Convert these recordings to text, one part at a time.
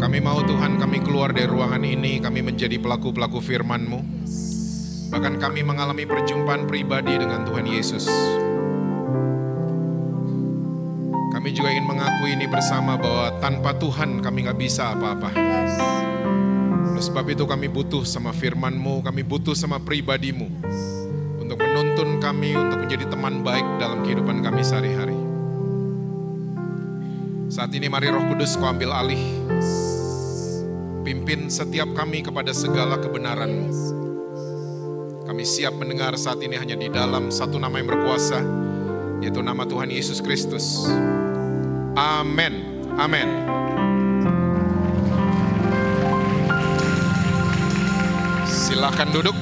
Kami mau Tuhan, kami keluar dari ruangan ini, kami menjadi pelaku-pelaku firman-Mu. Bahkan kami mengalami perjumpaan pribadi dengan Tuhan Yesus. Kami juga ingin mengakui ini bersama bahwa tanpa Tuhan kami gak bisa apa-apa. Oleh sebab itu kami butuh sama firman-Mu, kami butuh sama pribadi-Mu. Untuk menuntun kami, untuk menjadi teman baik dalam kehidupan kami sehari-hari. Saat ini mari Roh Kudus Kau ambil alih. Pimpin setiap kami kepada segala kebenaran-Mu. Kami siap mendengar saat ini hanya di dalam satu nama yang berkuasa, yaitu nama Tuhan Yesus Kristus. Amin. Amin. Silakan duduk.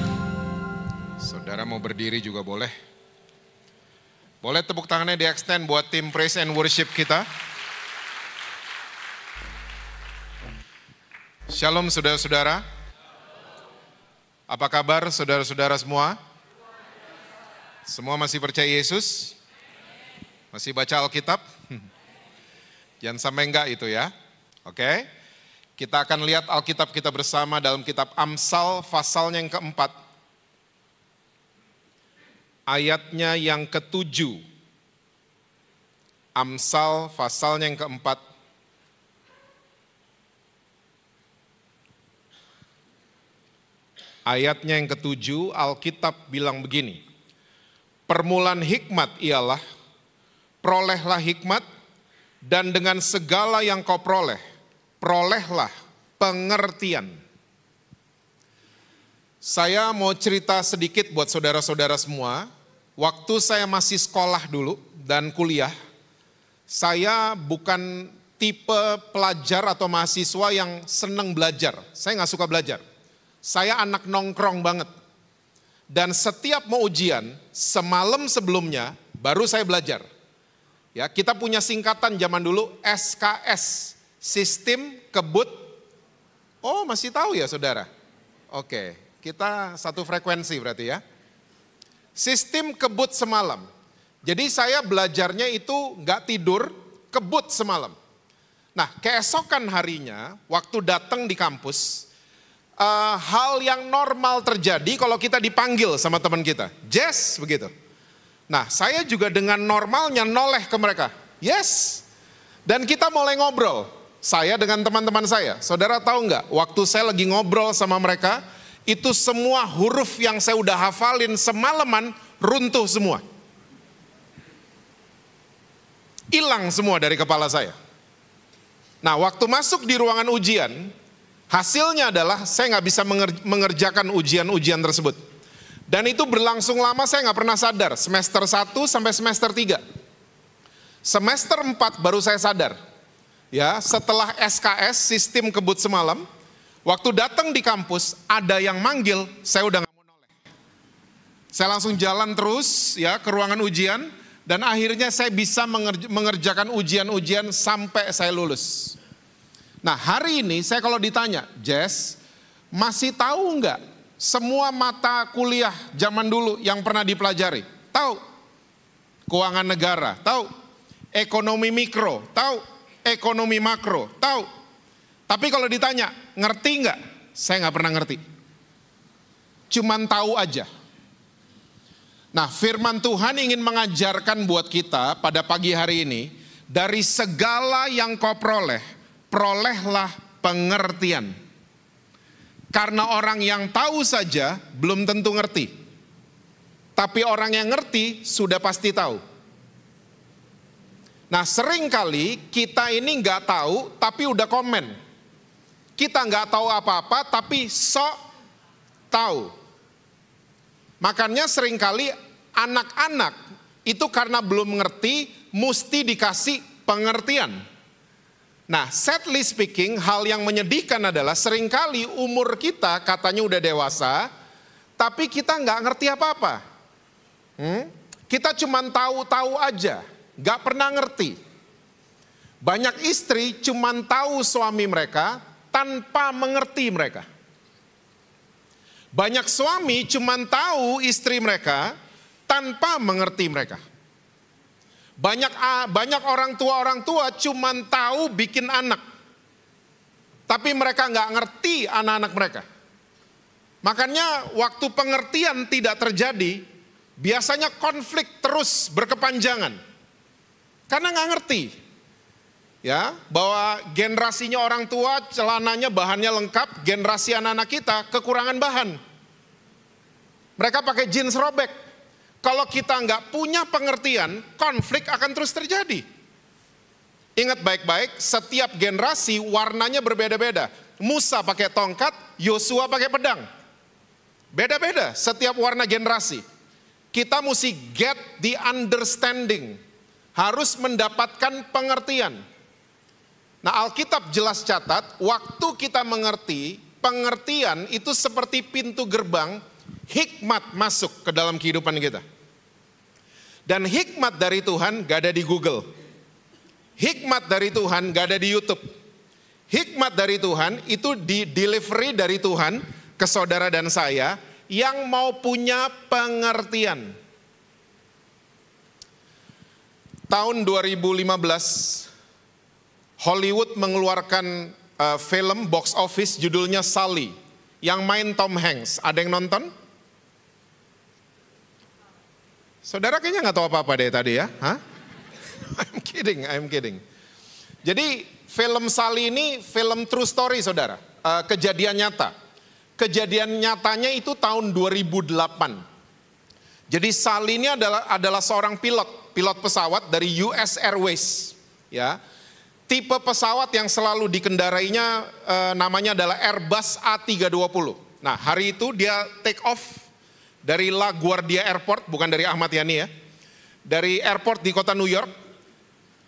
Saudara mau berdiri juga boleh. Boleh tepuk tangannya di extend buat tim praise and worship kita. Shalom saudara-saudara. Apa kabar saudara-saudara semua? Semua masih percaya Yesus? Masih baca Alkitab? Jangan sampai enggak itu ya. Oke. Kita akan lihat Alkitab kita bersama dalam kitab Amsal pasalnya yang keempat. Ayatnya yang ke-7. Amsal pasalnya yang keempat. Ayatnya yang ke-7, Alkitab bilang begini. Permulaan hikmat ialah, perolehlah hikmat, dan dengan segala yang kau peroleh, perolehlah pengertian. Saya mau cerita sedikit buat saudara-saudara semua. Waktu saya masih sekolah dulu dan kuliah, saya bukan tipe pelajar atau mahasiswa yang senang belajar. Saya nggak suka belajar. Saya anak nongkrong banget. Dan setiap mau ujian, semalam sebelumnya baru saya belajar. Ya, kita punya singkatan zaman dulu SKS, Sistem Kebut. Oh, masih tahu ya saudara? Oke, kita satu frekuensi berarti ya. Sistem kebut semalam. Jadi saya belajarnya itu nggak tidur, kebut semalam. Nah, keesokan harinya, waktu datang di kampus, hal yang normal terjadi kalau kita dipanggil sama teman kita. Jess, begitu. Nah, saya juga dengan normalnya noleh ke mereka. Yes. Dan kita mulai ngobrol. Saya dengan teman-teman saya. Saudara tahu nggak, waktu saya lagi ngobrol sama mereka, itu semua huruf yang saya udah hafalin semalaman runtuh semua. Hilang semua dari kepala saya. Nah, waktu masuk di ruangan ujian, hasilnya adalah saya nggak bisa mengerjakan ujian-ujian tersebut. Dan itu berlangsung lama, saya nggak pernah sadar. Semester 1 sampai semester 3. Semester 4 baru saya sadar. Ya, setelah SKS, Sistem Kebut semalam, waktu datang di kampus, ada yang manggil, saya udah nggak mau noleh. Saya langsung jalan terus ya ke ruangan ujian, dan akhirnya saya bisa mengerjakan ujian-ujian sampai saya lulus. Nah, hari ini saya kalau ditanya, Jess, masih tahu nggak semua mata kuliah zaman dulu yang pernah dipelajari? Tahu? Keuangan negara, tahu? Ekonomi mikro, tahu? Ekonomi makro, tahu? Tapi kalau ditanya, ngerti nggak? Saya nggak pernah ngerti. Cuman tahu aja. Nah, firman Tuhan ingin mengajarkan buat kita pada pagi hari ini, dari segala yang kau peroleh, perolehlah pengertian. Karena orang yang tahu saja belum tentu ngerti. Tapi orang yang ngerti sudah pasti tahu. Nah, seringkali kita ini nggak tahu tapi udah komen. Kita nggak tahu apa-apa tapi sok tahu. Makanya seringkali anak-anak itu karena belum ngerti mesti dikasih pengertian. Nah, sadly speaking, hal yang menyedihkan adalah seringkali umur kita katanya udah dewasa, tapi kita nggak ngerti apa-apa. Kita cuma tahu-tahu aja, nggak pernah ngerti. Banyak istri cuma tahu suami mereka tanpa mengerti mereka. Banyak suami cuma tahu istri mereka tanpa mengerti mereka. Banyak orang tua cuma tahu bikin anak, tapi mereka nggak ngerti anak-anak mereka. Makanya waktu pengertian tidak terjadi, biasanya konflik terus berkepanjangan. Karena nggak ngerti. Ya, bahwa generasinya orang tua celananya bahannya lengkap, generasi anak-anak kita kekurangan bahan. Mereka pakai jeans robek. Kalau kita nggak punya pengertian, konflik akan terus terjadi. Ingat baik-baik, setiap generasi warnanya berbeda-beda. Musa pakai tongkat, Yosua pakai pedang. Beda-beda setiap warna generasi. Kita mesti get the understanding. Harus mendapatkan pengertian. Nah, Alkitab jelas catat, waktu kita mengerti, pengertian itu seperti pintu gerbang, hikmat masuk ke dalam kehidupan kita. Dan hikmat dari Tuhan gak ada di Google. Hikmat dari Tuhan gak ada di YouTube. Hikmat dari Tuhan itu di delivery dari Tuhan ke saudara dan saya yang mau punya pengertian. Tahun 2015, Hollywood mengeluarkan film box office judulnya Sully, yang main Tom Hanks. Ada yang nonton? Saudara kayaknya nggak tahu apa-apa deh tadi ya? Hah? I'm kidding. Jadi film Sully ini film true story saudara, kejadian nyata. Kejadian nyatanya itu tahun 2008. Jadi Sully ini adalah seorang pilot pesawat dari US Airways. Ya, tipe pesawat yang selalu dikendarainya namanya adalah Airbus A320. Nah, hari itu dia take off dari LaGuardia Airport, bukan dari Ahmad Yani ya. Dari airport di kota New York.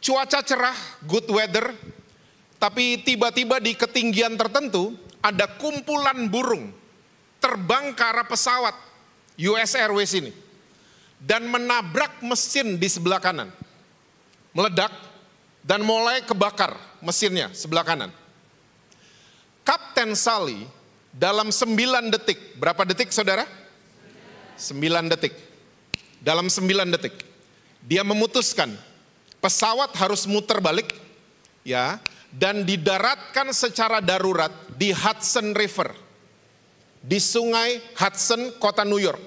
Cuaca cerah, good weather. Tapi tiba-tiba di ketinggian tertentu ada kumpulan burung terbang ke arah pesawat US Airways ini. Dan menabrak mesin di sebelah kanan. Meledak dan mulai kebakar mesinnya sebelah kanan. Kapten Sully dalam 9 detik, berapa detik saudara? 9 detik. Dalam 9 detik. Dia memutuskan pesawat harus muter balik ya, dan didaratkan secara darurat di Hudson River. Di sungai Hudson, kota New York.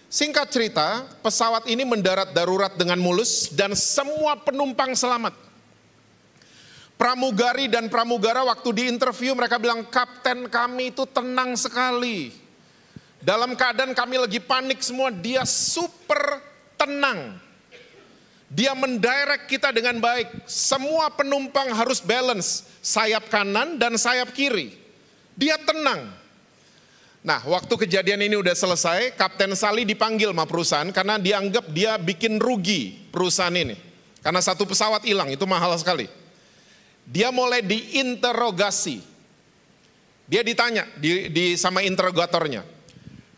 Singkat cerita, pesawat ini mendarat darurat dengan mulus dan semua penumpang selamat. Pramugari dan pramugara waktu di interview mereka bilang, "Kapten kami itu tenang sekali. Dalam keadaan kami lagi panik semua, dia super tenang. Dia mendirect kita dengan baik. Semua penumpang harus balance, sayap kanan dan sayap kiri. Dia tenang." Nah, waktu kejadian ini udah selesai, Kapten Sully dipanggil sama perusahaan karena dianggap dia bikin rugi perusahaan ini. Karena satu pesawat hilang, itu mahal sekali. Dia mulai diinterogasi. Dia ditanya sama interrogatornya,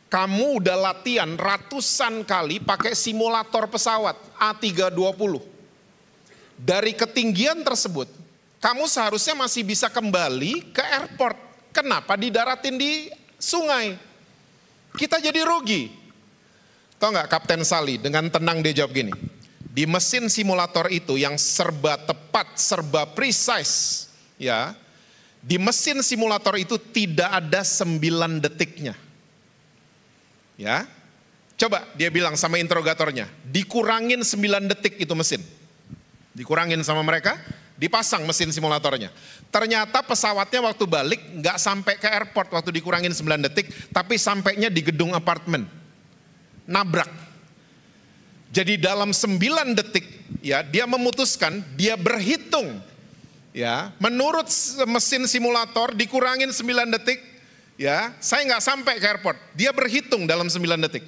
"Kamu udah latihan ratusan kali pakai simulator pesawat A320. Dari ketinggian tersebut, kamu seharusnya masih bisa kembali ke airport. Kenapa didaratin di sungai? Kita jadi rugi." Tahu nggak Kapten Sully dengan tenang dia jawab gini, "Di mesin simulator itu yang serba tepat, serba precise, ya, di mesin simulator itu tidak ada 9 detiknya. Ya, coba dia bilang sama interrogatornya, dikurangin 9 detik itu mesin. Dikurangin sama mereka, dipasang mesin simulatornya. Ternyata pesawatnya waktu balik nggak sampai ke airport waktu dikurangin 9 detik, tapi sampainya di gedung apartemen. Nabrak. Jadi dalam 9 detik ya dia memutuskan, dia berhitung ya, menurut mesin simulator dikurangin 9 detik ya, saya nggak sampai ke airport. Dia berhitung dalam 9 detik.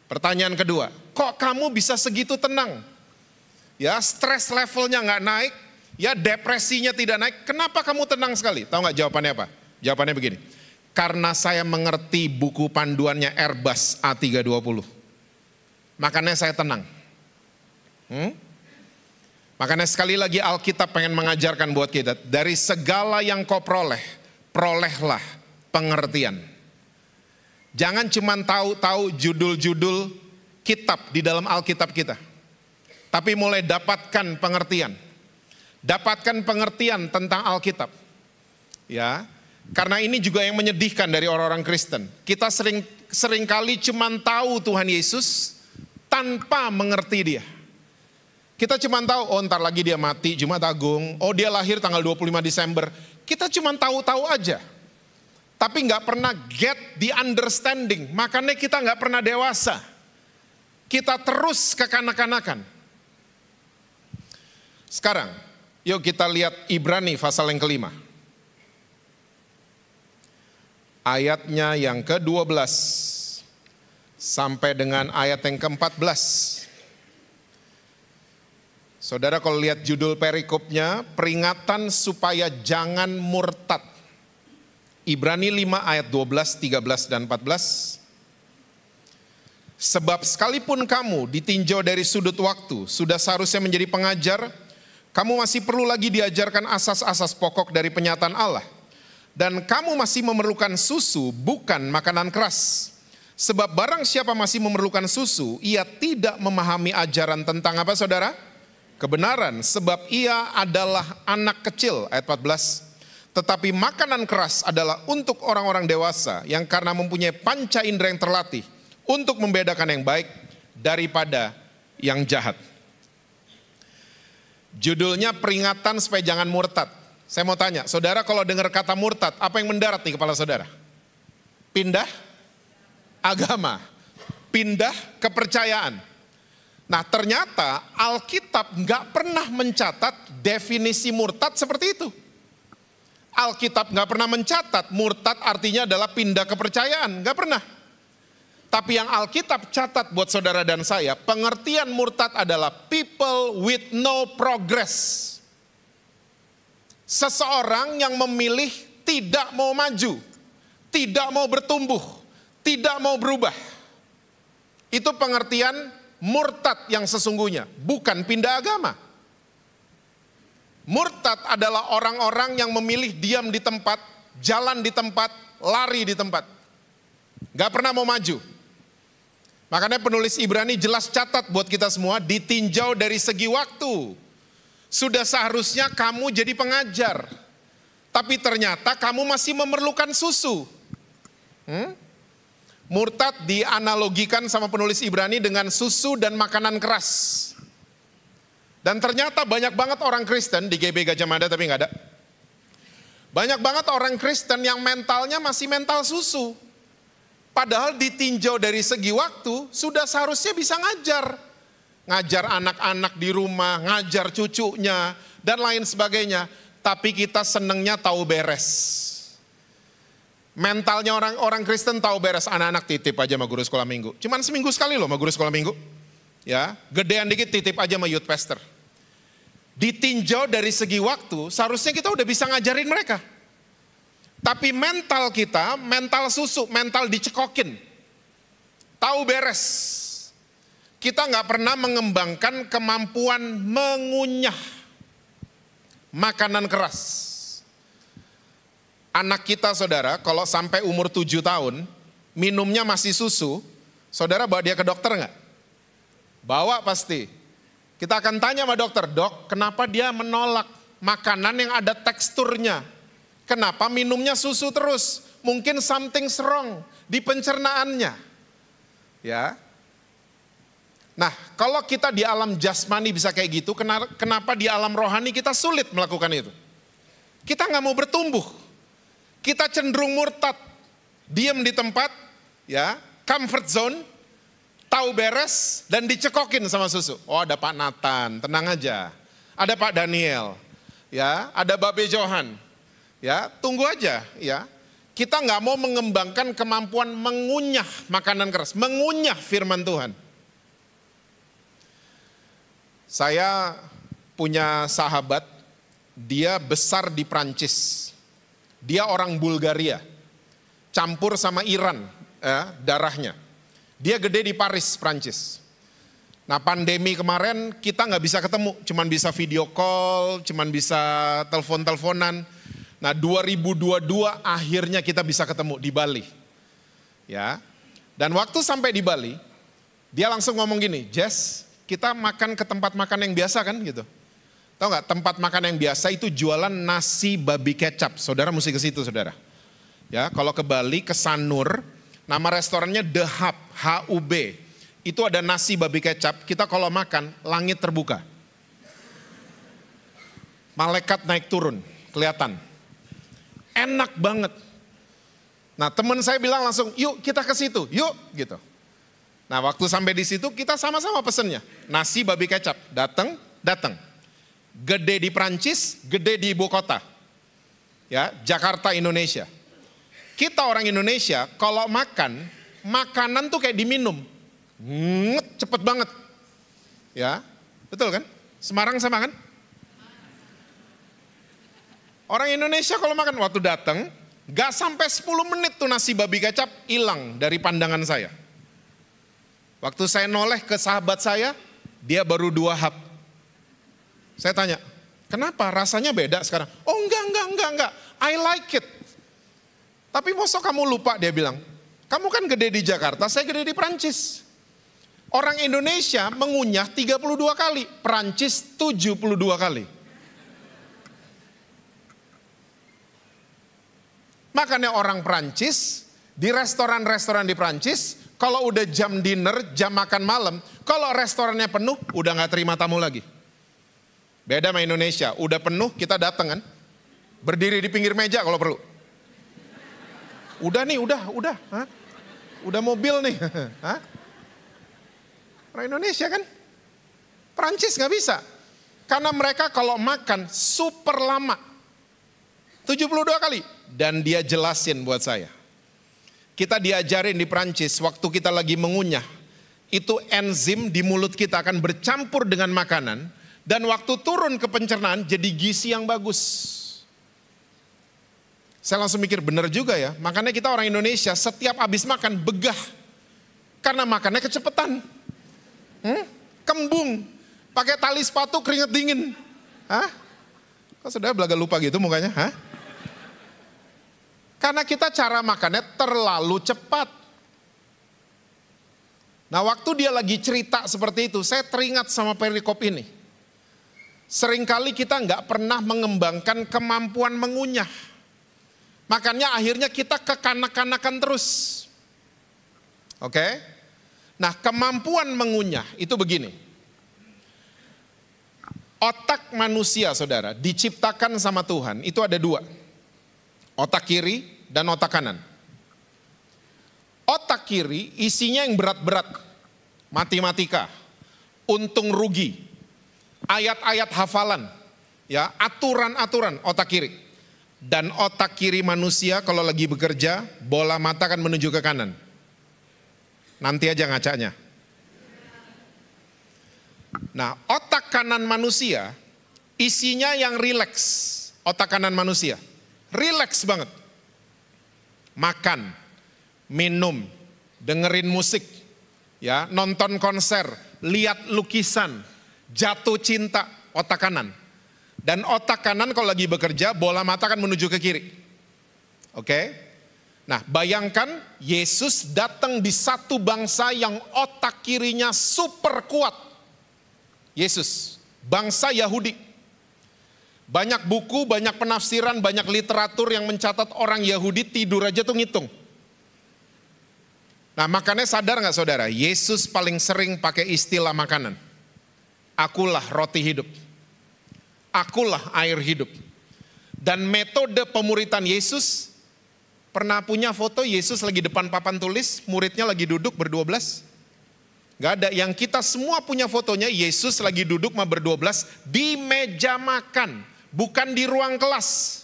Pertanyaan kedua, kok kamu bisa segitu tenang? Ya, stres levelnya nggak naik, ya depresinya tidak naik. Kenapa kamu tenang sekali? Tahu nggak jawabannya apa? Jawabannya begini. Karena saya mengerti buku panduannya Airbus A320. Makanya saya tenang. Makanya sekali lagi Alkitab pengen mengajarkan buat kita. Dari segala yang kau peroleh, perolehlah pengertian. Jangan cuma tahu-tahu judul-judul kitab di dalam Alkitab kita. Tapi mulai dapatkan pengertian. Dapatkan pengertian tentang Alkitab. Ya, karena ini juga yang menyedihkan dari orang-orang Kristen. Kita seringkali cuma tahu Tuhan Yesus tanpa mengerti dia. Kita cuma tahu, oh ntar lagi dia mati Jumat Agung, oh dia lahir tanggal 25 Desember. Kita cuma tahu-tahu aja. Tapi nggak pernah get the understanding, makanya kita nggak pernah dewasa. Kita terus kekanak-kanakan. Sekarang, yuk kita lihat Ibrani pasal yang kelima. Ayatnya yang ke-12 sampai dengan ayat yang ke-14. Saudara kalau lihat judul perikopnya, peringatan supaya jangan murtad. Ibrani 5 ayat 12, 13 dan 14. Sebab sekalipun kamu ditinjau dari sudut waktu, sudah seharusnya menjadi pengajar, kamu masih perlu lagi diajarkan asas-asas pokok dari penyataan Allah. Dan kamu masih memerlukan susu, bukan makanan keras. Sebab barang siapa masih memerlukan susu, ia tidak memahami ajaran tentang apa saudara? Kebenaran, sebab ia adalah anak kecil, ayat 14. Tetapi makanan keras adalah untuk orang-orang dewasa, yang karena mempunyai panca indera yang terlatih, untuk membedakan yang baik daripada yang jahat. Judulnya peringatan supaya jangan murtad. Saya mau tanya, saudara kalau dengar kata murtad, apa yang mendarat di kepala saudara? Pindah agama, pindah kepercayaan. Nah ternyata Alkitab nggak pernah mencatat definisi murtad seperti itu. Alkitab nggak pernah mencatat murtad artinya adalah pindah kepercayaan, nggak pernah. Tapi yang Alkitab catat buat saudara dan saya, pengertian murtad adalah people with no progress. Seseorang yang memilih tidak mau maju, tidak mau bertumbuh, tidak mau berubah. Itu pengertian murtad yang sesungguhnya, bukan pindah agama. Murtad adalah orang-orang yang memilih diam di tempat, jalan di tempat, lari di tempat. Gak pernah mau maju. Makanya penulis Ibrani jelas catat buat kita semua, ditinjau dari segi waktu. Sudah seharusnya kamu jadi pengajar. Tapi ternyata kamu masih memerlukan susu. Murtad dianalogikan sama penulis Ibrani dengan susu dan makanan keras. Dan ternyata banyak banget orang Kristen, di GB Gajah Mada tapi nggak ada. Banyak banget orang Kristen yang mentalnya masih mental susu. Padahal ditinjau dari segi waktu, sudah seharusnya bisa ngajar. Ngajar anak-anak di rumah, ngajar cucunya, dan lain sebagainya. Tapi kita senengnya tahu beres. Mentalnya orang Kristen tahu beres, anak-anak titip aja sama guru sekolah minggu. Cuman seminggu sekali loh sama guru sekolah minggu. Ya, gedean dikit titip aja sama youth pastor. Ditinjau dari segi waktu, seharusnya kita udah bisa ngajarin mereka. Tapi mental kita, mental susu, mental dicekokin. Tahu beres. Kita nggak pernah mengembangkan kemampuan mengunyah makanan keras. Anak kita saudara, kalau sampai umur 7 tahun, minumnya masih susu, saudara bawa dia ke dokter nggak? Bawa pasti. Kita akan tanya sama dokter, dok, kenapa dia menolak makanan yang ada teksturnya? Kenapa minumnya susu terus? Mungkin something's wrong di pencernaannya. Ya. Nah, kalau kita di alam jasmani bisa kayak gitu, kenapa di alam rohani kita sulit melakukan itu? Kita nggak mau bertumbuh. Kita cenderung murtad, diam di tempat, ya, comfort zone, tahu beres, dan dicekokin sama susu. Oh ada Pak Nathan, tenang aja. Ada Pak Daniel, ya, ada Babe Johan, ya, tunggu aja, ya. Kita nggak mau mengembangkan kemampuan mengunyah makanan keras, mengunyah firman Tuhan. Saya punya sahabat, dia besar di Prancis. Dia orang Bulgaria, campur sama Iran darahnya. Dia gede di Paris, Prancis. Nah pandemi kemarin kita nggak bisa ketemu, cuman bisa video call, cuman bisa telepon-teleponan. Nah 2022 akhirnya kita bisa ketemu di Bali. Ya. Dan waktu sampai di Bali, dia langsung ngomong gini, Jess, kita makan ke tempat makan yang biasa kan gitu. Tahu nggak, tempat makan yang biasa itu jualan nasi babi kecap. Saudara mesti ke situ, saudara. Ya, kalau ke Bali, ke Sanur, nama restorannya The Hub, HUB. Itu ada nasi babi kecap, kita kalau makan, langit terbuka. Malaikat naik turun, kelihatan. Enak banget. Nah, teman saya bilang langsung, yuk kita ke situ, yuk gitu. Nah, waktu sampai di situ kita sama-sama pesennya. Nasi babi kecap, datang. Gede di Prancis, gede di ibu kota. Ya, Jakarta, Indonesia. Kita orang Indonesia kalau makan, makanan tuh kayak diminum. Cepet banget. Ya, betul kan? Semarang sama kan? Orang Indonesia kalau makan waktu datang, gak sampai 10 menit tuh nasi babi kecap hilang dari pandangan saya. Waktu saya noleh ke sahabat saya, dia baru 2 hap. Saya tanya, kenapa rasanya beda sekarang? Oh enggak, I like it. Tapi masa kamu lupa, dia bilang. Kamu kan gede di Jakarta, saya gede di Prancis. Orang Indonesia mengunyah 32 kali, Prancis 72 kali. Makanya orang Prancis, di restoran-restoran di Prancis, kalau udah jam dinner, jam makan malam, kalau restorannya penuh, udah gak terima tamu lagi. Beda sama Indonesia, udah penuh kita datang kan, berdiri di pinggir meja kalau perlu. Udah nih, udah, Hah? Udah mobil nih. Hah? Orang Indonesia kan, Prancis gak bisa. Karena mereka kalau makan super lama, 72 kali. Dan dia jelasin buat saya. Kita diajarin di Prancis, waktu kita lagi mengunyah, itu enzim di mulut kita akan bercampur dengan makanan, dan waktu turun ke pencernaan jadi gizi yang bagus. Saya langsung mikir, bener juga ya, makanya kita orang Indonesia setiap habis makan begah. Karena makannya kecepetan. Kembung, pakai tali sepatu keringet dingin. Hah? Kok saudara belaga lupa gitu mukanya? Hah? Karena kita cara makannya terlalu cepat. Nah, waktu dia lagi cerita seperti itu, saya teringat sama perikop ini. Seringkali kita nggak pernah mengembangkan kemampuan mengunyah. Makanya akhirnya kita kekanak-kanakan terus. Oke? Nah, kemampuan mengunyah itu begini. Otak manusia, saudara, diciptakan sama Tuhan, itu ada 2. Otak kiri dan otak kanan. Otak kiri isinya yang berat-berat. Matematika, untung rugi, ayat-ayat hafalan, ya, aturan-aturan otak kiri. Dan otak kiri manusia kalau lagi bekerja, bola mata kan menuju ke kanan. Nanti aja ngacanya. Nah, otak kanan manusia isinya yang rileks. Otak kanan manusia rileks banget. Makan, minum, dengerin musik, ya, nonton konser, lihat lukisan, jatuh cinta, otak kanan. Dan otak kanan kalau lagi bekerja, bola mata kan menuju ke kiri. Oke? Nah, bayangkan Yesus datang di satu bangsa yang otak kirinya super kuat. Yesus, bangsa Yahudi. Banyak buku, banyak penafsiran, banyak literatur yang mencatat orang Yahudi tidur aja tuh ngitung. Nah, makanya sadar gak saudara, Yesus paling sering pakai istilah makanan. Akulah roti hidup. Akulah air hidup. Dan metode pemuritan Yesus, pernah punya foto Yesus lagi depan papan tulis, muridnya lagi duduk ber-12? Gak ada, yang kita semua punya fotonya Yesus lagi duduk sama ber-12 di meja makan. Bukan di ruang kelas.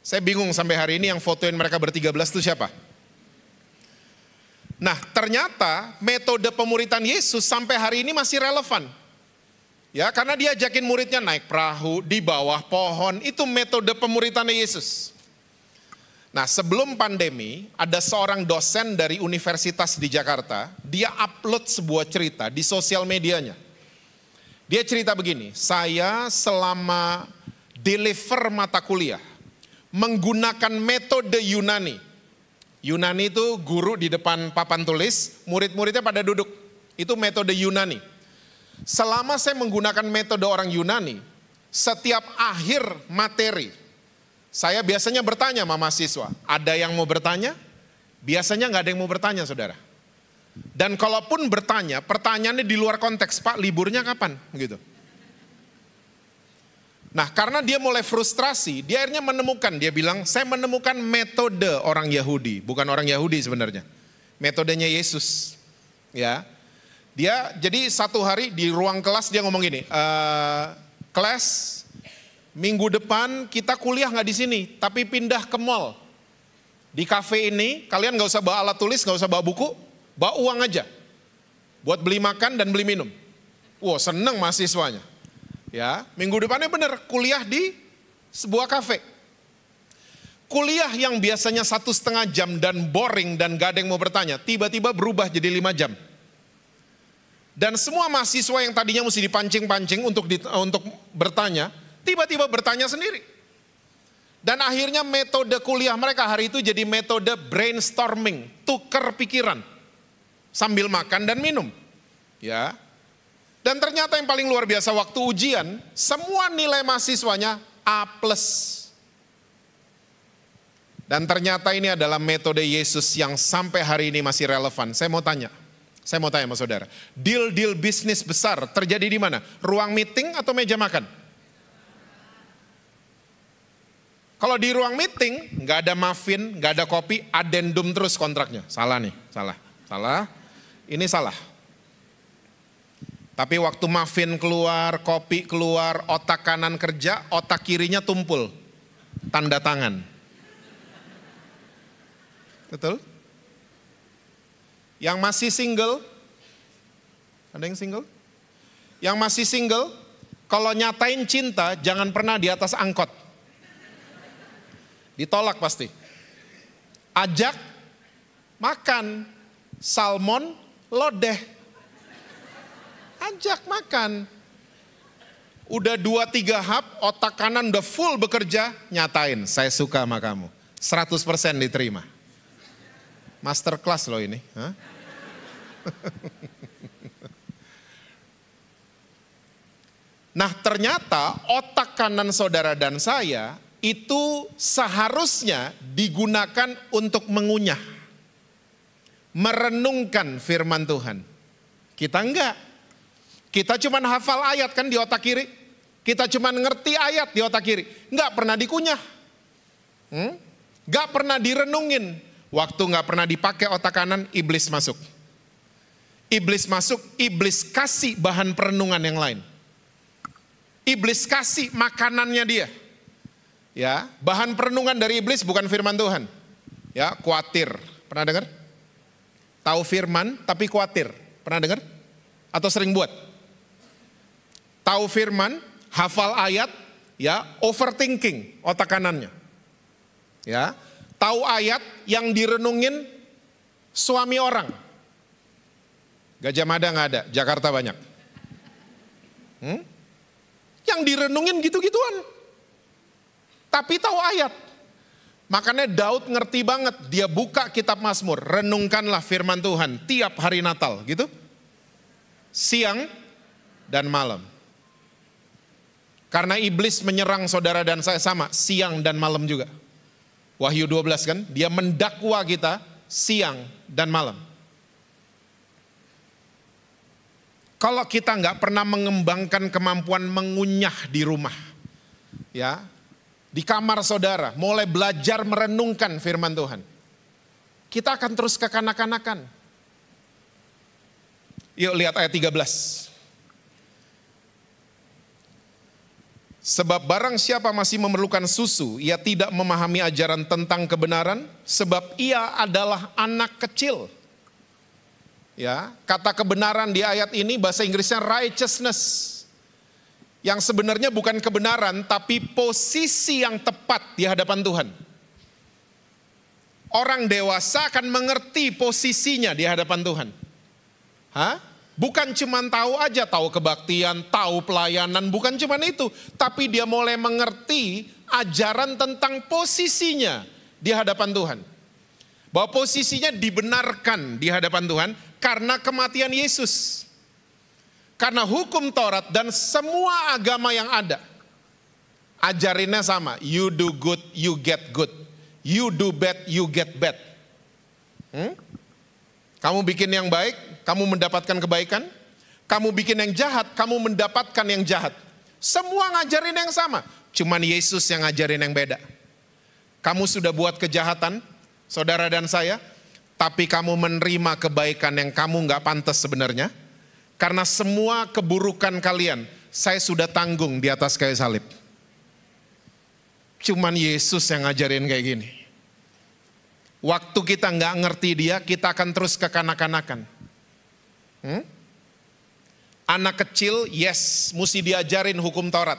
Saya bingung sampai hari ini yang fotoin mereka ber-13 itu siapa? Nah, ternyata metode pemuritan Yesus sampai hari ini masih relevan. Ya, karena dia ajakin muridnya naik perahu, di bawah pohon, itu metode pemuritannya Yesus. Nah, sebelum pandemi, ada seorang dosen dari universitas di Jakarta, dia upload sebuah cerita di sosial medianya. Dia cerita begini, saya selama deliver mata kuliah, menggunakan metode Yunani. Yunani itu guru di depan papan tulis, murid-muridnya pada duduk. Itu metode Yunani. Selama saya menggunakan metode orang Yunani, setiap akhir materi, saya biasanya bertanya sama mahasiswa. Ada yang mau bertanya? Biasanya nggak ada yang mau bertanya, saudara. Dan kalaupun bertanya, pertanyaannya di luar konteks, Pak, liburnya kapan? Gitu. Nah, karena dia mulai frustrasi, dia akhirnya menemukan, dia bilang, saya menemukan metode orang Yahudi, bukan orang Yahudi sebenarnya. Metodenya Yesus. Ya. Dia jadi satu hari di ruang kelas dia ngomong gini, kelas minggu depan kita kuliah nggak di sini, tapi pindah ke mall. Di kafe ini kalian nggak usah bawa alat tulis, nggak usah bawa buku, bawa uang aja buat beli makan dan beli minum. Wah, seneng mahasiswanya. Ya, minggu depannya bener kuliah di sebuah kafe. Kuliah yang biasanya 1,5 jam dan boring dan gak ada yang mau bertanya, tiba-tiba berubah jadi 5 jam. Dan semua mahasiswa yang tadinya mesti dipancing-pancing untuk bertanya, tiba-tiba bertanya sendiri. Dan akhirnya metode kuliah mereka hari itu jadi metode brainstorming, tuker pikiran sambil makan dan minum. Ya. Dan ternyata yang paling luar biasa waktu ujian, semua nilai mahasiswanya A+. Dan ternyata ini adalah metode Yesus yang sampai hari ini masih relevan. Saya mau tanya sama saudara, deal bisnis besar terjadi di mana? Ruang meeting atau meja makan? Kalau di ruang meeting, nggak ada muffin, nggak ada kopi, addendum terus kontraknya. Salah nih, salah. Ini salah. Tapi waktu muffin keluar, kopi keluar, otak kanan kerja, otak kirinya tumpul. Tanda tangan. Betul? Yang masih single, ada yang single? Yang masih single, kalau nyatain cinta, jangan pernah di atas angkot. Ditolak pasti. Ajak makan salmon lodeh. Ajak makan. Udah 2-3 hap, otak kanan udah full bekerja, nyatain, saya suka sama kamu. 100% diterima. Masterclass loh ini. Hah? Nah, ternyata otak kanan saudara dan saya itu seharusnya digunakan untuk mengunyah, merenungkan firman Tuhan. Kita enggak. Kita cuma hafal ayat kan di otak kiri. Kita cuma ngerti ayat di otak kiri. Enggak pernah dikunyah. Enggak pernah direnungin. Waktu enggak pernah dipakai otak kanan, iblis masuk. Iblis masuk, iblis kasih bahan perenungan yang lain. Iblis kasih makanannya dia. Ya, bahan perenungan dari iblis bukan firman Tuhan. Ya, khawatir. Pernah dengar? Tahu firman tapi khawatir. Pernah dengar? Atau sering buat? Tahu firman, hafal ayat, ya, overthinking otak kanannya. Ya, tahu ayat yang direnungin suami orang. Gajah Mada nggak ada, Jakarta banyak. Yang direnungin gitu-gituan. Tapi tahu ayat. Makanya Daud ngerti banget, dia buka kitab Mazmur, renungkanlah firman Tuhan tiap hari Natal, gitu. Siang dan malam. Karena iblis menyerang saudara dan saya sama, siang dan malam juga. Wahyu 12 kan, dia mendakwa kita siang dan malam. Kalau kita nggak pernah mengembangkan kemampuan mengunyah di rumah, ya, di kamar saudara, mulai belajar merenungkan firman Tuhan, kita akan terus kekanak-kanakan. Yuk lihat ayat 13. Sebab barang siapa masih memerlukan susu, ia tidak memahami ajaran tentang kebenaran, sebab ia adalah anak kecil. Ya, kata kebenaran di ayat ini bahasa Inggrisnya righteousness. Yang sebenarnya bukan kebenaran, tapi posisi yang tepat di hadapan Tuhan. Orang dewasa akan mengerti posisinya di hadapan Tuhan. Bukan cuma tahu aja, tahu kebaktian, tahu pelayanan, bukan cuma itu. Tapi dia mulai mengerti ajaran tentang posisinya di hadapan Tuhan. Bahwa posisinya dibenarkan di hadapan Tuhan karena kematian Yesus. Karena hukum Taurat dan semua agama yang ada Ajarinnya sama, you do good, you get good. You do bad, you get bad. Kamu bikin yang baik, kamu mendapatkan kebaikan. Kamu bikin yang jahat, kamu mendapatkan yang jahat. Semua ngajarin yang sama, cuman Yesus yang ngajarin yang beda. Kamu sudah buat kejahatan, saudara dan saya, tapi kamu menerima kebaikan yang kamu nggak pantas sebenarnya. Karena semua keburukan kalian, saya sudah tanggung di atas kayu salib. Cuman Yesus yang ngajarin kayak gini. Waktu kita nggak ngerti dia, kita akan terus kekanak-kanakan. Anak kecil, yes, mesti diajarin hukum Taurat.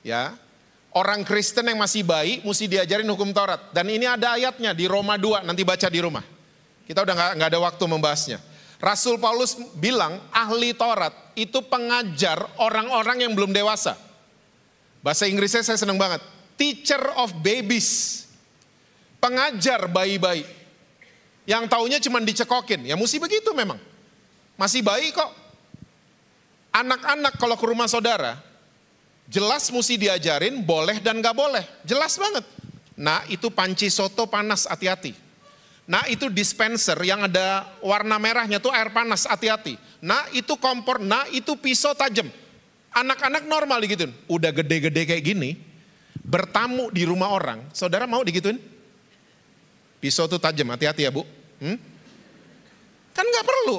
Ya, orang Kristen yang masih bayi, mesti diajarin hukum Taurat. Dan ini ada ayatnya di Roma 2, nanti baca di rumah. Kita udah nggak ada waktu membahasnya. Rasul Paulus bilang, ahli Taurat itu pengajar orang-orang yang belum dewasa. Bahasa Inggrisnya saya senang banget. Teacher of babies. Pengajar bayi-bayi. Yang taunya cuma dicekokin, ya mesti begitu memang. Masih bayi kok. Anak-anak kalau ke rumah saudara, jelas mesti diajarin boleh dan gak boleh. Jelas banget. Nah itu panci soto panas, hati-hati. Nah itu dispenser yang ada warna merahnya tuh air panas, hati-hati. Nah itu kompor, nah itu pisau tajam. Anak-anak normal digituin. Udah gede-gede kayak gini, bertamu di rumah orang, saudara mau digituin? Pisau tuh tajam, hati-hati ya bu. Kan gak perlu.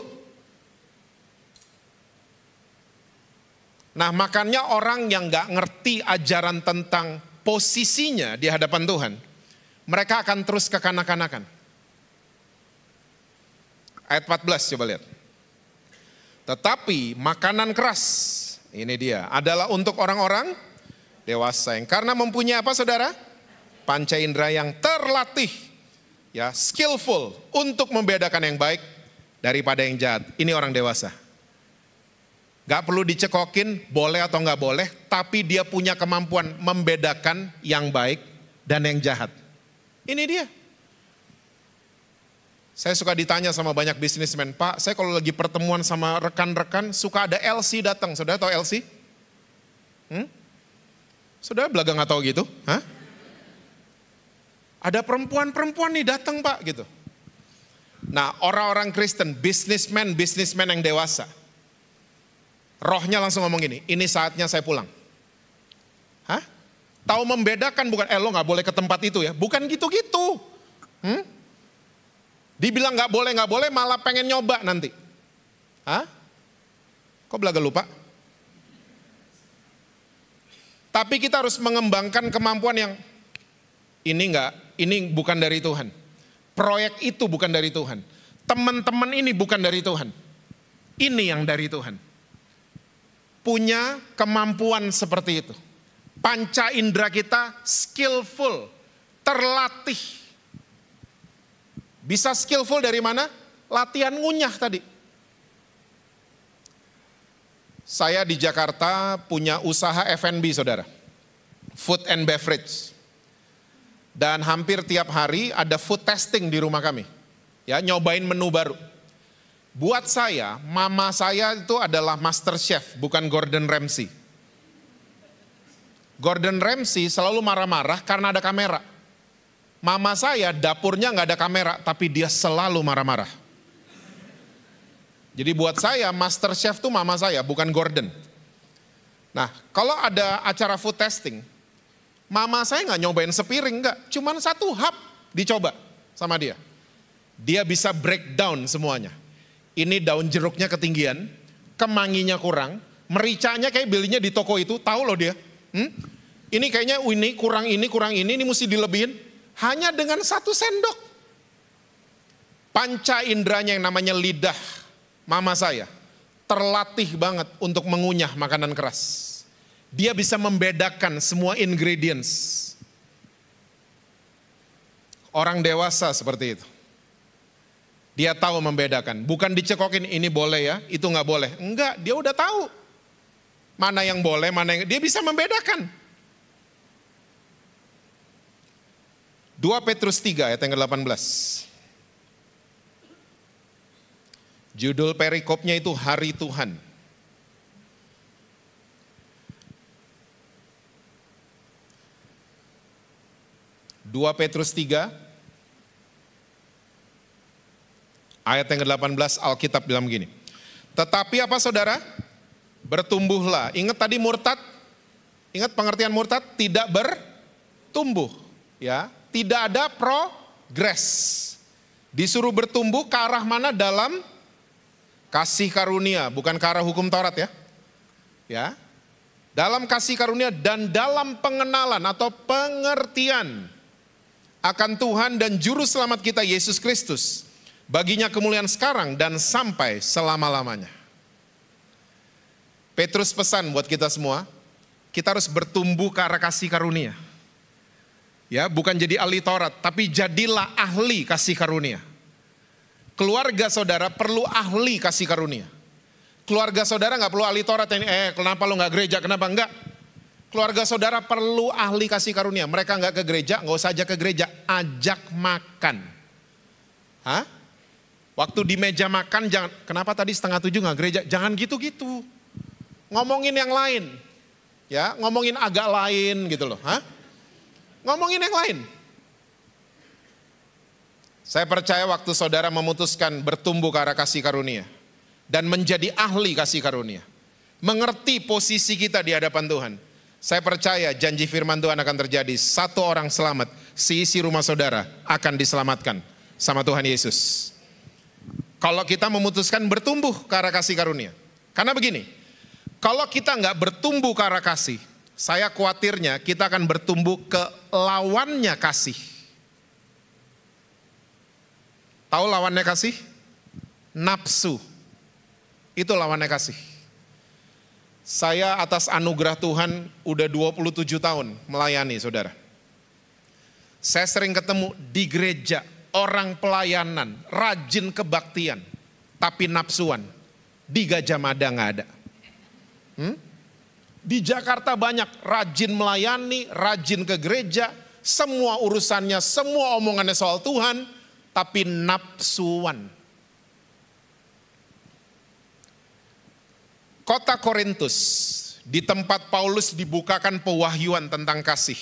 Nah makanya orang yang gak ngerti ajaran tentang posisinya di hadapan Tuhan, mereka akan terus kekanak-kanakan. Ayat 14 coba lihat. Tetapi makanan keras, ini dia, adalah untuk orang-orang dewasa yang karena mempunyai apa saudara? Panca indera yang terlatih, ya skillful untuk membedakan yang baik daripada yang jahat. Ini orang dewasa. Gak perlu dicekokin boleh atau gak boleh, tapi dia punya kemampuan membedakan yang baik dan yang jahat. Ini dia. Saya suka ditanya sama banyak bisnismen, Pak, saya kalau lagi pertemuan sama rekan-rekan suka ada LC datang. Saudara tahu LC? Saudara belaga gak tahu gitu? Hah? Ada perempuan-perempuan nih datang Pak gitu. Nah orang-orang Kristen, bisnismen yang dewasa, rohnya langsung ngomong gini, ini saatnya saya pulang. Hah? Tahu membedakan bukan, lo gak boleh ke tempat itu ya. Bukan gitu-gitu. Dibilang gak boleh, malah pengen nyoba nanti. Hah? Kok belaga lupa? Tapi kita harus mengembangkan kemampuan yang, ini bukan dari Tuhan. Proyek itu bukan dari Tuhan. Teman-teman ini bukan dari Tuhan. Ini yang dari Tuhan. Punya kemampuan seperti itu. Panca indera kita skillful, terlatih. Bisa skillful dari mana? Latihan ngunyah tadi. Saya di Jakarta punya usaha F&B saudara. Food and beverage. Dan hampir tiap hari ada food testing di rumah kami. Ya, nyobain menu baru. Buat saya, mama saya itu adalah master chef, bukan Gordon Ramsay. Gordon Ramsay selalu marah-marah karena ada kamera. Mama saya dapurnya nggak ada kamera, tapi dia selalu marah-marah. Jadi buat saya, master chef itu mama saya, bukan Gordon. Nah, kalau ada acara food testing, mama saya nggak nyobain sepiring, nggak. Cuman satu hap dicoba sama dia. Dia bisa breakdown semuanya. Ini daun jeruknya ketinggian, kemanginya kurang, mericanya kayak belinya di toko itu, tahu loh dia. Ini kayaknya ini kurang ini mesti dilebihin. Hanya dengan 1 sendok. Panca inderanya yang namanya lidah mama saya terlatih banget untuk mengunyah makanan keras. Dia bisa membedakan semua ingredients. Orang dewasa seperti itu. Dia tahu membedakan, bukan dicekokin ini boleh ya, itu nggak boleh. Enggak, dia udah tahu mana yang boleh, mana yang dia bisa membedakan. 2 Petrus 3 ayat yang ke-18. Judul perikopnya itu Hari Tuhan. 2 Petrus 3, ayat yang ke-18, Alkitab bilang begini. Tetapi apa saudara? Bertumbuhlah. Ingat tadi murtad? Ingat pengertian murtad? Tidak bertumbuh. Ya, tidak ada progres. Disuruh bertumbuh ke arah mana? Dalam kasih karunia, bukan ke arah hukum Taurat ya. Ya. Dalam kasih karunia dan dalam pengenalan atau pengertian akan Tuhan dan Juru Selamat kita Yesus Kristus. Baginya kemuliaan sekarang dan sampai selama-lamanya. Petrus pesan buat kita semua, kita harus bertumbuh ke arah kasih karunia. Ya, bukan jadi ahli Taurat, tapi jadilah ahli kasih karunia. Keluarga saudara perlu ahli kasih karunia. Keluarga saudara nggak perlu ahli Taurat ini, kenapa lo nggak gereja, kenapa enggak? Keluarga saudara perlu ahli kasih karunia. Mereka nggak ke gereja, nggak usah ajak ke gereja, ajak makan. Hah? Waktu di meja makan, jangan, kenapa tadi 6:30 nggak gereja? Jangan gitu-gitu. Ngomongin yang lain. Ya, ngomongin agak lain gitu loh. Hah? Ngomongin yang lain. Saya percaya waktu saudara memutuskan bertumbuh ke arah kasih karunia. Dan menjadi ahli kasih karunia. Mengerti posisi kita di hadapan Tuhan. Saya percaya janji firman Tuhan akan terjadi. Satu orang selamat, seisi rumah saudara akan diselamatkan sama Tuhan Yesus. Kalau kita memutuskan bertumbuh ke arah kasih karunia. Karena begini, kalau kita nggak bertumbuh ke arah kasih, saya khawatirnya kita akan bertumbuh ke lawannya kasih. Tahu lawannya kasih? Nafsu. Itu lawannya kasih. Saya atas anugerah Tuhan udah 27 tahun melayani saudara. Saya sering ketemu di gereja, orang pelayanan, rajin kebaktian, tapi nafsuan. Di Gajah Mada nggak ada. Di Jakarta banyak rajin melayani, rajin ke gereja, semua urusannya, semua omongannya soal Tuhan, tapi nafsuan. Kota Korintus, di tempat Paulus dibukakan pewahyuan tentang kasih.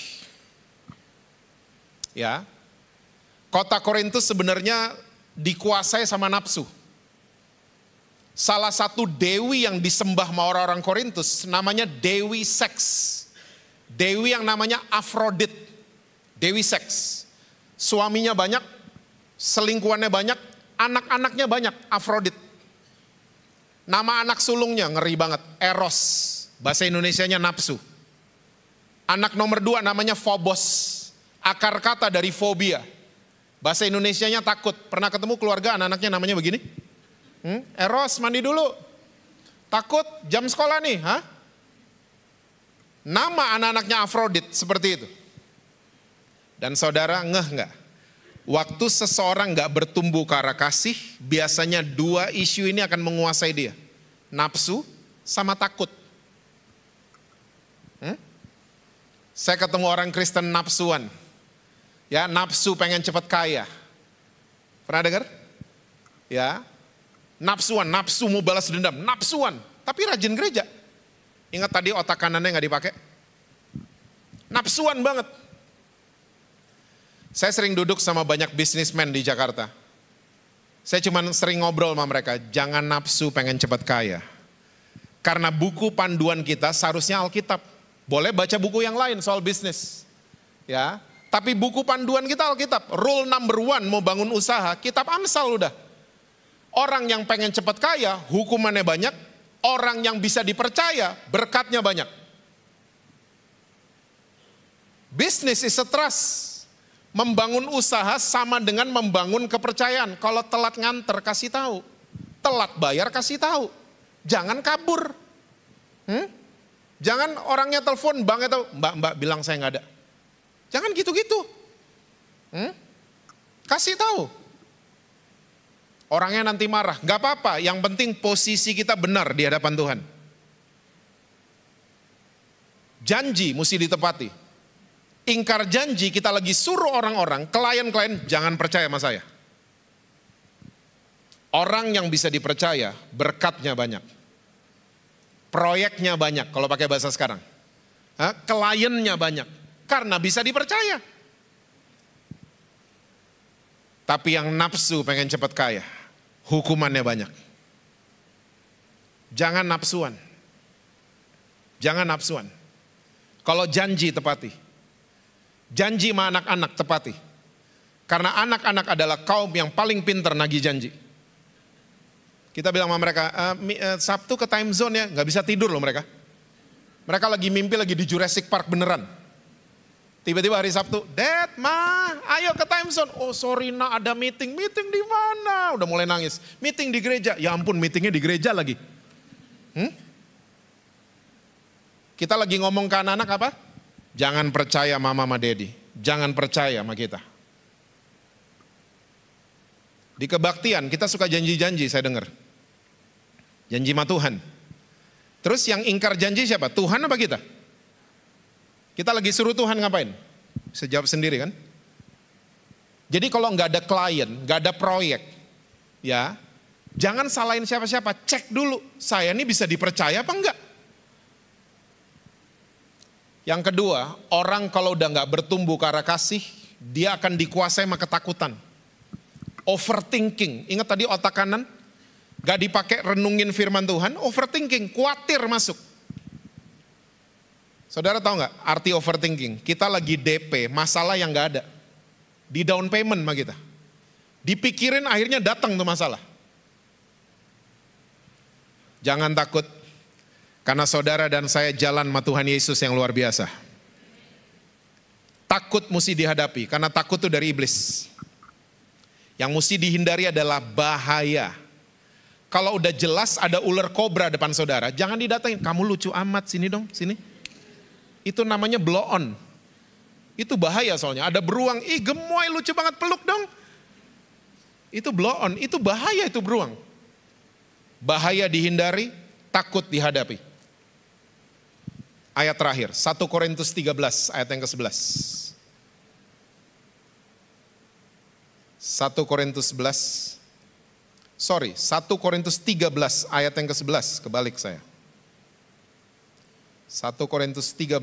Ya, kota Korintus sebenarnya dikuasai sama nafsu. Salah satu dewi yang disembah sama orang-orang Korintus namanya dewi seks. Dewi yang namanya Afrodit. Dewi seks. Suaminya banyak, selingkuhannya banyak, anak-anaknya banyak, Afrodit. Nama anak sulungnya ngeri banget, Eros. Bahasa Indonesianya nafsu. Anak nomor 2 namanya Phobos. Akar kata dari fobia. Bahasa Indonesianya takut. Pernah ketemu keluarga anak-anaknya namanya begini? Eros mandi dulu. Takut jam sekolah nih. Hah? Nama anak-anaknya Afrodit seperti itu. Dan saudara ngeh nggak? Waktu seseorang nggak bertumbuh ke arah kasih, biasanya 2 isu ini akan menguasai dia. Nafsu sama takut. Saya ketemu orang Kristen nafsuan. Ya, nafsu pengen cepat kaya. Pernah dengar? Ya, nafsuan, nafsu mau balas dendam, nafsuan. Tapi rajin gereja. Ingat tadi otak kanannya nggak dipakai? Nafsuan banget. Saya sering duduk sama banyak bisnismen di Jakarta. Saya cuman sering ngobrol sama mereka, jangan nafsu pengen cepat kaya. Karena buku panduan kita seharusnya Alkitab. Boleh baca buku yang lain soal bisnis. Ya, tapi buku panduan kita Alkitab. Rule number 1 mau bangun usaha, kitab Amsal udah. Orang yang pengen cepat kaya, hukumannya banyak. Orang yang bisa dipercaya, berkatnya banyak. Business is a trust. Membangun usaha sama dengan membangun kepercayaan. Kalau telat nganter kasih tahu, telat bayar kasih tahu. Jangan kabur. Jangan orangnya telepon, bangnya tahu, mbak bilang saya nggak ada. Jangan gitu-gitu. Kasih tahu. Orangnya nanti marah, nggak apa-apa. Yang penting posisi kita benar di hadapan Tuhan. Janji mesti ditepati. Ingkar janji kita lagi suruh orang-orang, klien-klien jangan percaya sama saya. Orang yang bisa dipercaya berkatnya banyak. Proyeknya banyak kalau pakai bahasa sekarang. Kliennya banyak karena bisa dipercaya. Tapi yang nafsu pengen cepat kaya, hukumannya banyak. Jangan nafsuan. Jangan nafsuan. Kalau janji tepati. Janji sama anak-anak tepati. Karena anak-anak adalah kaum yang paling pintar nagih janji. Kita bilang sama mereka, Sabtu ke time zone ya, nggak bisa tidur loh mereka. Mereka lagi mimpi lagi di Jurassic Park beneran. Tiba-tiba hari Sabtu, Dad, Ma, ayo ke time zone. Oh sorry nak, ada meeting. Meeting di mana? Udah mulai nangis. Meeting di gereja. Ya ampun, meetingnya di gereja lagi. Kita lagi ngomong ke anak-anak apa? Jangan percaya mama sama daddy. Jangan percaya sama kita. Di kebaktian kita suka janji-janji, saya dengar. Janji sama Tuhan. Terus yang ingkar janji siapa? Tuhan apa kita? Kita lagi suruh Tuhan ngapain? Bisa jawab sendiri kan? Jadi kalau nggak ada klien, nggak ada proyek, ya jangan salahin siapa-siapa. Cek dulu, saya ini bisa dipercaya apa enggak? Yang kedua, orang kalau udah nggak bertumbuh ke arah kasih, dia akan dikuasai sama ketakutan. Overthinking, ingat tadi otak kanan, gak dipakai renungin firman Tuhan, overthinking, khawatir masuk. Saudara tahu gak arti overthinking? Kita lagi DP, masalah yang gak ada. Di down payment sama kita. Dipikirin akhirnya datang tuh masalah. Jangan takut, karena saudara dan saya jalan sama Tuhan Yesus yang luar biasa. Takut mesti dihadapi, karena takut itu dari iblis. Yang mesti dihindari adalah bahaya. Kalau udah jelas ada ular kobra depan saudara, jangan didatengin. Kamu lucu amat, sini dong, sini. Itu namanya blow on. Itu bahaya soalnya. Ada beruang, ih gemoy lucu banget, peluk dong. Itu blow on, itu bahaya itu beruang. Bahaya dihindari, takut dihadapi. Ayat terakhir, 1 Korintus 13 ayat yang ke-11. 1 Korintus 13 ayat yang ke-11, kebalik saya. 1 Korintus 13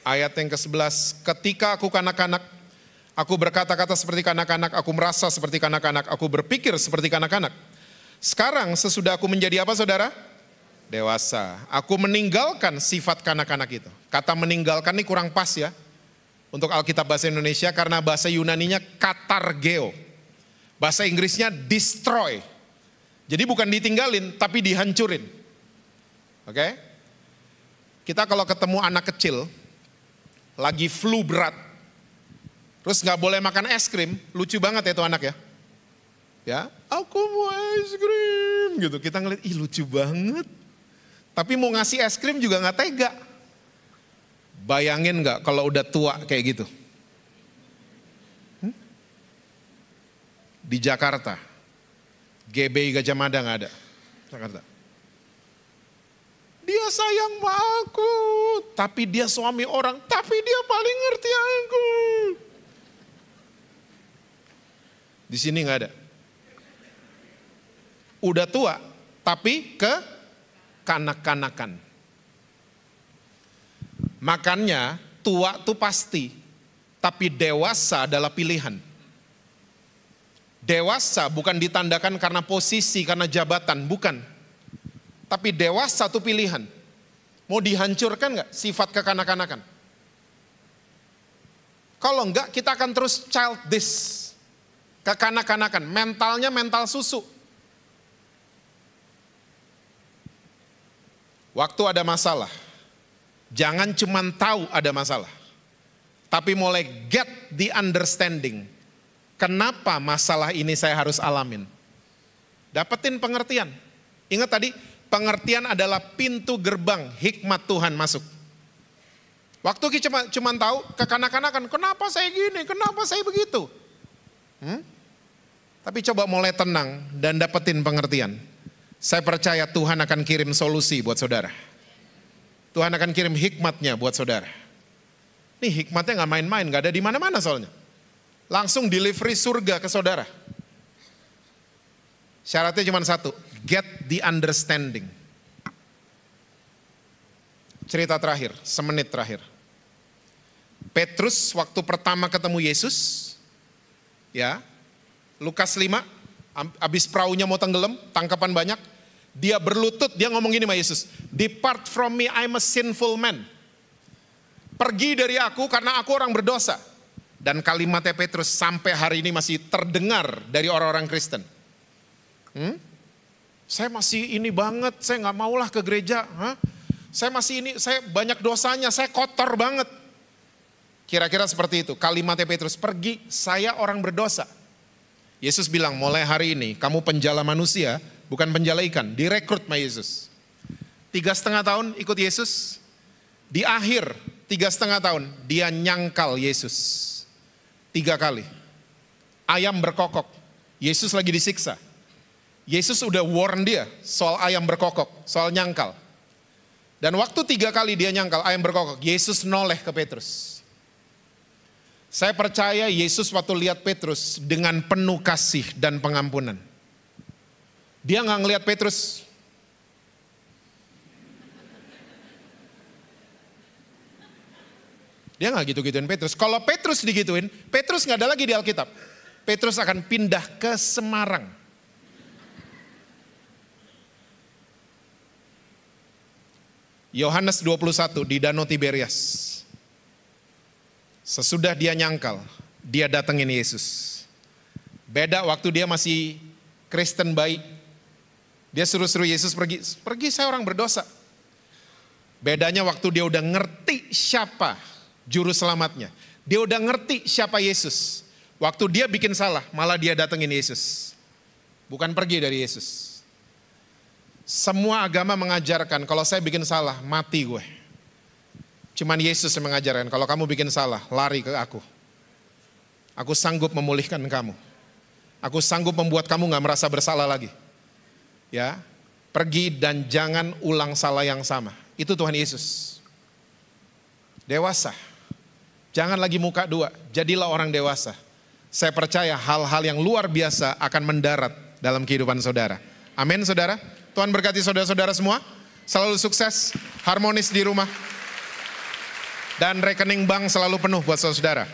ayat yang ke-11, ketika aku kanak-kanak, aku berkata-kata seperti kanak-kanak, aku merasa seperti kanak-kanak, aku berpikir seperti kanak-kanak. Sekarang sesudah aku menjadi apa saudara? Dewasa. Aku meninggalkan sifat kanak-kanak itu. Kata meninggalkan ini kurang pas ya. Untuk Alkitab bahasa Indonesia karena bahasa Yunaninya katargeo. Bahasa Inggrisnya destroy. Jadi bukan ditinggalin tapi dihancurin. Oke? Kita kalau ketemu anak kecil lagi flu berat, terus nggak boleh makan es krim, lucu banget ya itu anak ya. Ya, aku mau es krim gitu. Kita ngeliat, ih lucu banget. Tapi mau ngasih es krim juga nggak tega. Bayangin nggak kalau udah tua kayak gitu? Di Jakarta, GBI Gajah Mada nggak ada. Jakarta. Dia sayang sama aku, tapi dia suami orang, tapi dia paling ngerti aku. Di sini nggak ada. Udah tua, tapi ke kanak-kanakan. Makanya tua tuh pasti, tapi dewasa adalah pilihan. Dewasa bukan ditandakan karena posisi, karena jabatan, bukan. Tapi dewasa itu pilihan. Mau dihancurkan nggak sifat kekanak-kanakan? Kalau enggak, kita akan terus childish, kekanak-kanakan. Mentalnya mental susu. Waktu ada masalah, jangan cuma tahu ada masalah, tapi mulai get the understanding. Kenapa masalah ini saya harus alamin? Dapetin pengertian. Ingat tadi, pengertian adalah pintu gerbang hikmat Tuhan masuk. Waktu kita cuma tahu kekanak-kanakan, kenapa saya gini, kenapa saya begitu. Tapi coba mulai tenang dan dapetin pengertian. Saya percaya Tuhan akan kirim solusi buat saudara. Tuhan akan kirim hikmatnya buat saudara. Nih hikmatnya gak main-main, gak ada di mana-mana soalnya. Langsung delivery surga ke saudara. Syaratnya cuma satu, get the understanding. Cerita terakhir, semenit terakhir. Petrus waktu pertama ketemu Yesus, ya, Lukas 5, habis perahunya mau tenggelam, tangkapan banyak, dia berlutut, dia ngomong gini sama Yesus, "Depart from me, I'm a sinful man." Pergi dari aku karena aku orang berdosa. Dan kalimatnya Petrus sampai hari ini masih terdengar dari orang-orang Kristen. Saya masih ini banget, saya nggak maulah ke gereja. Saya masih ini, saya banyak dosanya, saya kotor banget. Kira-kira seperti itu. Kalimatnya Petrus, pergi, saya orang berdosa. Yesus bilang, mulai hari ini kamu penjala manusia, bukan penjala ikan. Direkrut sama Yesus. 3,5 tahun ikut Yesus. Di akhir 3,5 tahun, dia nyangkal Yesus 3 kali. Ayam berkokok. Yesus lagi disiksa. Yesus udah warn dia soal ayam berkokok, soal nyangkal. Dan waktu 3 kali dia nyangkal ayam berkokok, Yesus noleh ke Petrus. Saya percaya Yesus waktu lihat Petrus dengan penuh kasih dan pengampunan. Dia nggak ngelihat Petrus. Dia nggak gitu-gituin Petrus. Kalau Petrus digituin, Petrus nggak ada lagi di Alkitab. Petrus akan pindah ke Semarang. Yohanes 21 di Danau Tiberias. Sesudah dia nyangkal, dia datengin Yesus. Beda waktu dia masih Kristen baik. Dia suruh-suruh Yesus pergi. Pergi, saya orang berdosa. Bedanya waktu dia udah ngerti siapa juru selamatnya. Dia udah ngerti siapa Yesus. Waktu dia bikin salah, malah dia datengin Yesus. Bukan pergi dari Yesus. Semua agama mengajarkan kalau saya bikin salah, mati gue. Cuman Yesus yang mengajarkan, kalau kamu bikin salah, lari ke aku. Aku sanggup memulihkan kamu. Aku sanggup membuat kamu gak merasa bersalah lagi. Ya, pergi dan jangan ulang salah yang sama. Itu Tuhan Yesus. Dewasa. Jangan lagi muka dua, jadilah orang dewasa. Saya percaya hal-hal yang luar biasa akan mendarat dalam kehidupan saudara. Amin saudara. Tuhan berkati saudara-saudara semua. Selalu sukses, harmonis di rumah. Dan rekening bank selalu penuh buat saudara.